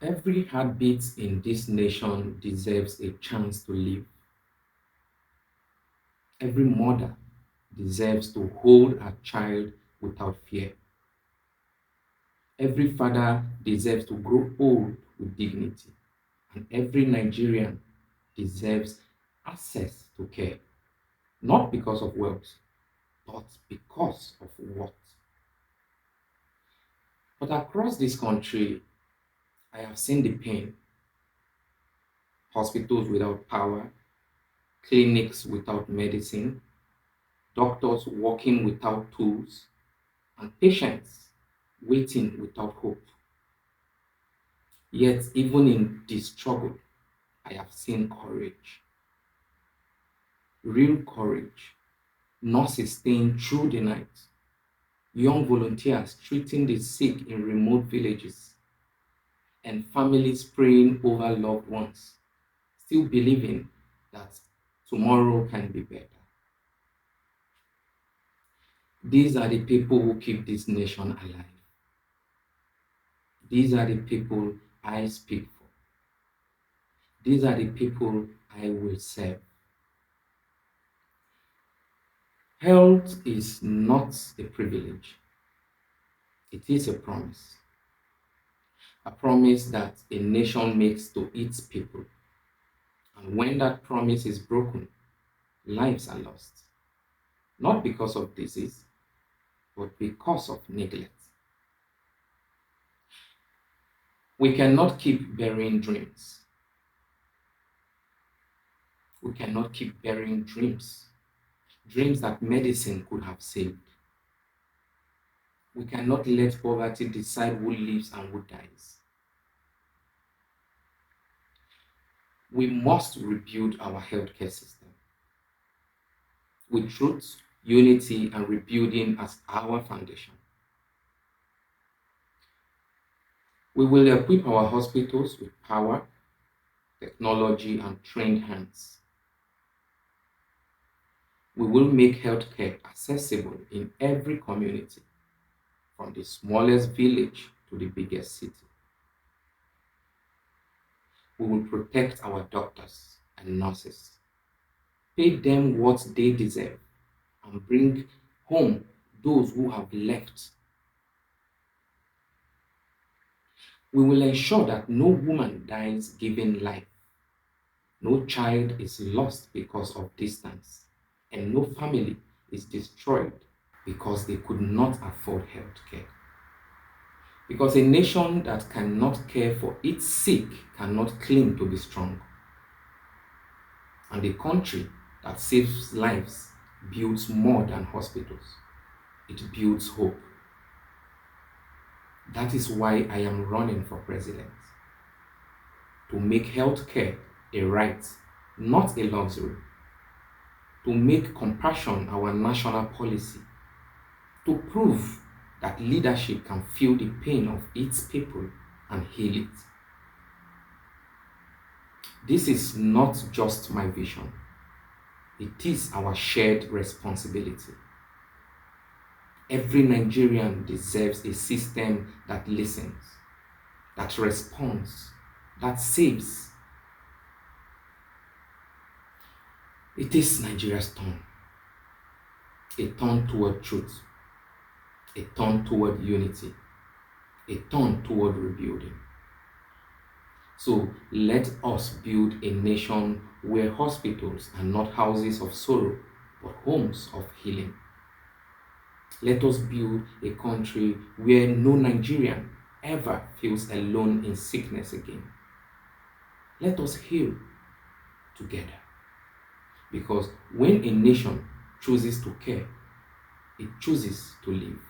Every heartbeat in this nation deserves a chance to live. Every mother deserves to hold a child without fear. Every father deserves to grow old with dignity. And every Nigerian deserves access to care, not because of wealth, but because of what. But across this country, I have seen the pain: hospitals without power, clinics without medicine, doctors working without tools, and patients waiting without hope. Yet, even in this struggle, I have seen courage, real courage, nurses staying through the night, young volunteers treating the sick in remote villages, and families praying over loved ones, still believing that tomorrow can be better. These are the people who keep this nation alive. These are the people I speak for. These are the people I will serve. Health is not a privilege, it is a promise. A promise that a nation makes to its people. And when that promise is broken, lives are lost. Not because of disease, but because of neglect. We cannot keep burying dreams. We cannot keep burying dreams. Dreams that medicine could have saved. We cannot let poverty decide who lives and who dies. We must rebuild our healthcare system with truth, unity, and rebuilding as our foundation. We will equip our hospitals with power, technology, and trained hands. We will make healthcare accessible in every community, from the smallest village to the biggest city. We will protect our doctors and nurses, pay them what they deserve, and bring home those who have left. We will ensure that no woman dies giving life, no child is lost because of distance, and no family is destroyed because they could not afford health care. Because a nation that cannot care for its sick cannot claim to be strong. And a country that saves lives builds more than hospitals. It builds hope. That is why I am running for president. To make healthcare a right, not a luxury. To make compassion our national policy. To prove that leadership can feel the pain of its people and heal it. This is not just my vision. It is our shared responsibility. Every Nigerian deserves a system that listens, that responds, that saves. It is Nigeria's turn. A turn toward truth, a turn toward unity, a turn toward rebuilding. So let us build a nation where hospitals are not houses of sorrow, but homes of healing. Let us build a country where no Nigerian ever feels alone in sickness again. Let us heal together. Because when a nation chooses to care, it chooses to live.